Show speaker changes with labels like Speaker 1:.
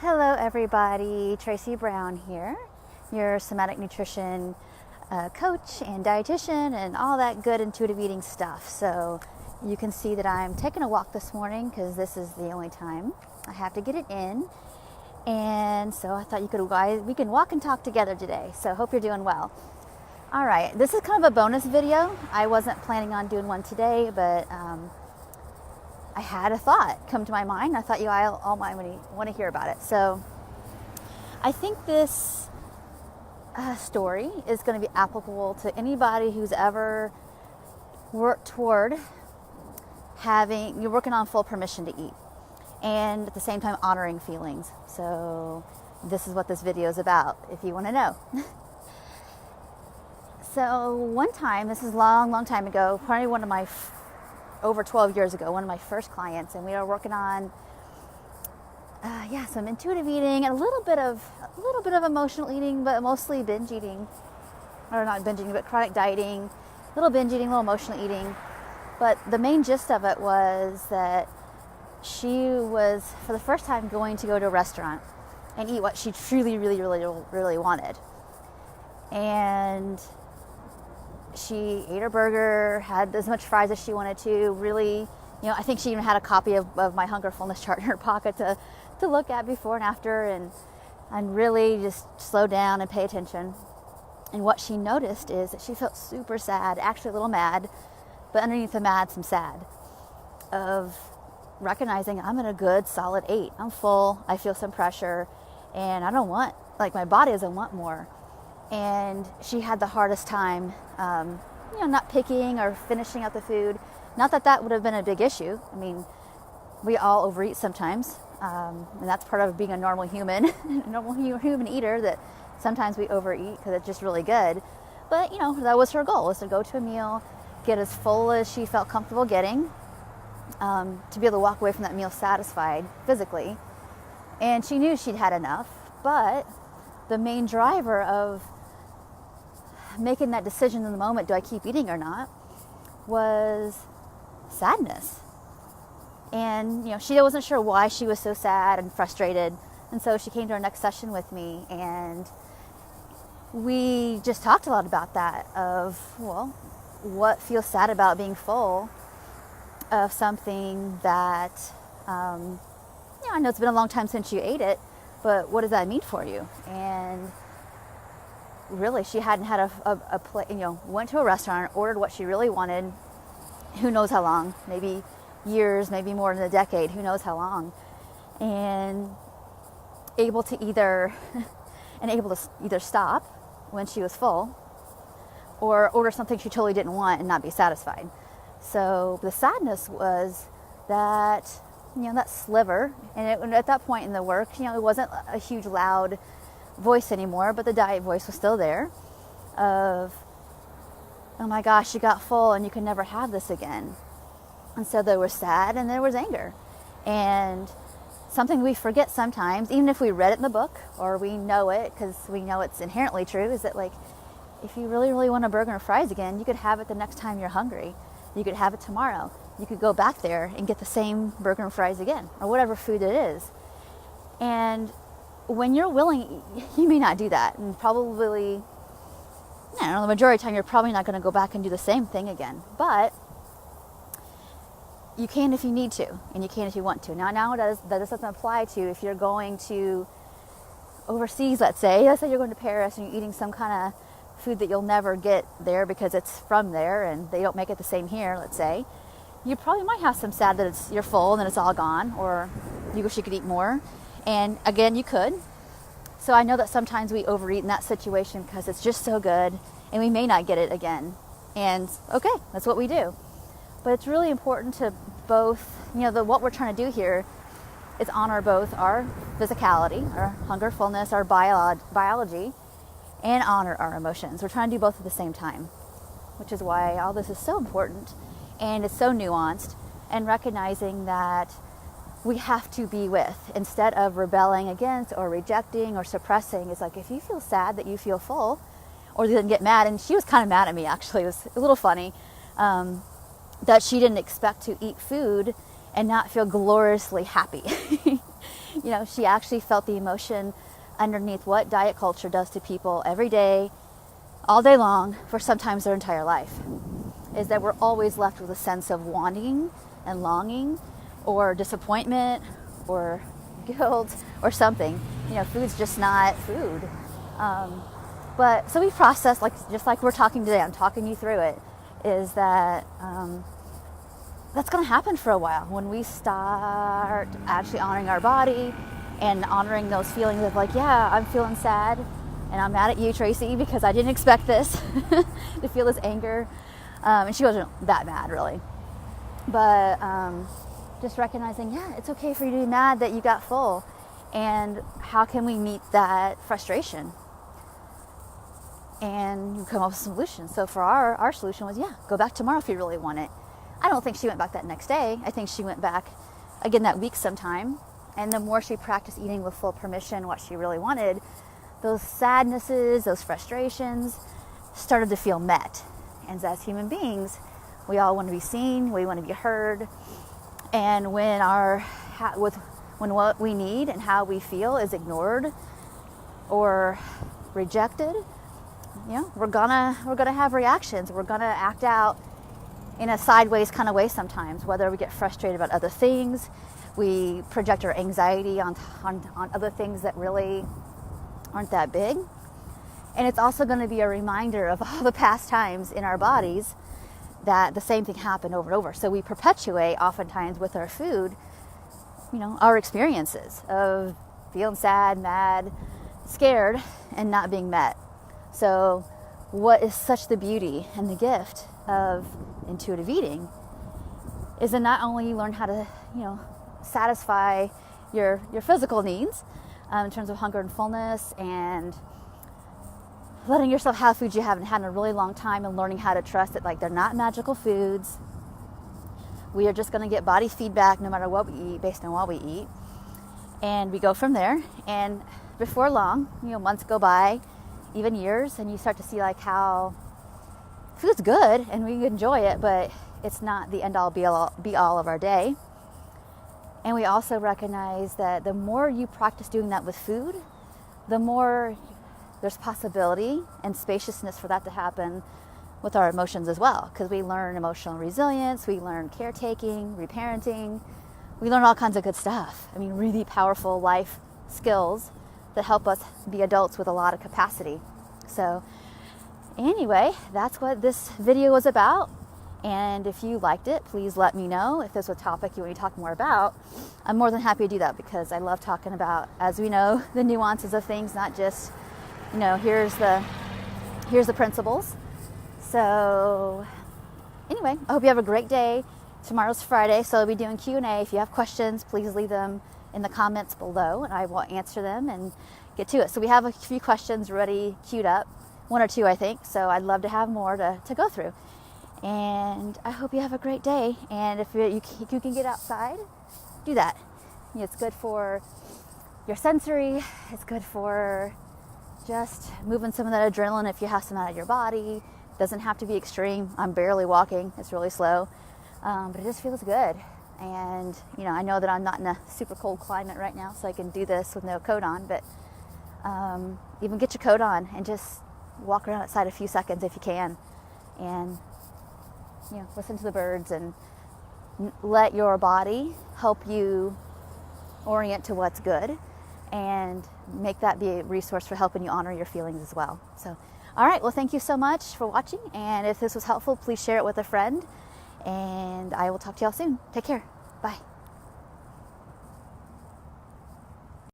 Speaker 1: Hello everybody, Tracy Brown here, your somatic nutrition coach and dietitian and all that good intuitive eating stuff. So you can see that I'm taking a walk this morning because this is the only time I have to get it in. And so I thought we can walk and talk together today. So hope you're doing well. All right, this is kind of a bonus video. I wasn't planning on doing one today, but I had a thought come to my mind. I thought you all might want to hear about it. So I think this story is going to be applicable to anybody who's ever worked toward you're working on full permission to eat and at the same time honoring feelings. So this is what this video is about, if you want to know. So one time, this is long time ago, probably over 12 years ago, one of my first clients, and we were working on some intuitive eating and a little bit of emotional eating, but mostly binge eating, or not binge eating, but chronic dieting, a little binge eating, a little emotional eating. But the main gist of it was that she was, for the first time, going to go to a restaurant and eat what she truly, really wanted. And she ate her burger, had as much fries as she wanted to, really, I think she even had a copy of my hunger fullness chart in her pocket to look at before and after, and really just slow down and pay attention. And what she noticed is that she felt super sad, actually a little mad, but underneath the mad, some sad, of recognizing I'm at a good solid 8. I'm full, I feel some pressure, and I don't want, my body doesn't want more. And she had the hardest time, not picking or finishing out the food. Not that would have been a big issue. I mean, we all overeat sometimes, and that's part of being a normal human, a normal human eater, that sometimes we overeat because it's just really good. But, that was her goal, was to go to a meal, get as full as she felt comfortable getting, to be able to walk away from that meal satisfied physically. And she knew she'd had enough, but the main driver of making that decision in the moment, do I keep eating or not, was sadness. And she wasn't sure why she was so sad and frustrated, and so she came to our next session with me, and we just talked a lot about that, of what feels sad about being full of something that I know it's been a long time since you ate it, but what does that mean for you? And really, she hadn't had a plate, went to a restaurant, ordered what she really wanted, who knows how long, maybe years, maybe more than a decade, who knows how long, and able to either stop when she was full or order something she totally didn't want and not be satisfied. So the sadness was that, that sliver, and at that point in the work, it wasn't a huge loud voice anymore, but the diet voice was still there, of, oh my gosh, you got full and you can never have this again. And so there was sad and there was anger. And something we forget sometimes, even if we read it in the book or we know it because we know it's inherently true, is that if you really want a burger and fries again, you could have it the next time you're hungry. You could have it tomorrow. You could go back there and get the same burger and fries again, or whatever food it is. And when you're willing, you may not do that. And probably, the majority of the time, you're probably not going to go back and do the same thing again. But you can if you need to, and you can if you want to. Now that doesn't apply to if you're going to overseas, let's say you're going to Paris and you're eating some kind of food that you'll never get there because it's from there and they don't make it the same here, let's say. You probably might have some sad that you're full and then it's all gone, or you wish you could eat more. And again, you could. So I know that sometimes we overeat in that situation because it's just so good and we may not get it again. And okay, that's what we do. But it's really important to both, what we're trying to do here is honor both our physicality, our hunger, fullness, our biology, and honor our emotions. We're trying to do both at the same time, which is why all this is so important and it's so nuanced, and recognizing that we have to be with, instead of rebelling against or rejecting or suppressing. It's if you feel sad that you feel full, or you didn't get mad, and she was kind of mad at me actually, it was a little funny, that she didn't expect to eat food and not feel gloriously happy. She actually felt the emotion underneath what diet culture does to people every day, all day long, for sometimes their entire life, is that we're always left with a sense of wanting and longing or disappointment or guilt or something. Food's just not food. But so we process, just like we're talking today, I'm talking you through it, is that that's going to happen for a while when we start actually honoring our body and honoring those feelings of yeah, I'm feeling sad and I'm mad at you, Tracy, because I didn't expect this to feel this anger. And she wasn't that mad, really. But just recognizing, yeah, it's okay for you to be mad that you got full. And how can we meet that frustration? And you come up with a solution. So for our solution was, go back tomorrow if you really want it. I don't think she went back that next day. I think she went back again that week sometime. And the more she practiced eating with full permission, what she really wanted, those sadnesses, those frustrations started to feel met. And as human beings, we all want to be seen, we want to be heard. And when when what we need and how we feel is ignored or rejected, we're gonna have reactions. We're gonna act out in a sideways kind of way sometimes, whether we get frustrated about other things, we project our anxiety on other things that really aren't that big. And it's also going to be a reminder of all the past times in our bodies that the same thing happened over and over. So we perpetuate oftentimes with our food, our experiences of feeling sad, mad, scared, and not being met. So what is such the beauty and the gift of intuitive eating is to not only learn how to, satisfy your physical needs in terms of hunger and fullness, and letting yourself have foods you haven't had in a really long time, and learning how to trust that they're not magical foods. We are just going to get body feedback no matter what we eat based on what we eat, and we go from there. And before long, months go by, even years, and you start to see how food's good and we enjoy it, but it's not the end all be all of our day. And we also recognize that the more you practice doing that with food, the more there's possibility and spaciousness for that to happen with our emotions as well. Because we learn emotional resilience, we learn caretaking, reparenting, we learn all kinds of good stuff. Really powerful life skills that help us be adults with a lot of capacity. So anyway, that's what this video was about. And if you liked it, please let me know. If there's a topic you want me to talk more about, I'm more than happy to do that, because I love talking about, as we know, the nuances of things, not just, here's the principles. So anyway, I hope you have a great day. Tomorrow's Friday, so I'll be doing Q&A. If you have questions, please leave them in the comments below, and I will answer them and get to it. So we have a few questions ready, queued up, one or two, I think. So I'd love to have more to go through. And I hope you have a great day. And if you can get outside, do that. It's good for your sensory. It's good for just moving some of that adrenaline if you have some out of your body. It doesn't have to be extreme. I'm barely walking. It's really slow. But it just feels good. And, I know that I'm not in a super cold climate right now, so I can do this with no coat on. But even get your coat on and just walk around outside a few seconds if you can. And listen to the birds and let your body help you orient to what's good, and make that be a resource for helping you honor your feelings as well. So, all right. Well, thank you so much for watching. And if this was helpful, please share it with a friend, and I will talk to y'all soon. Take care. Bye.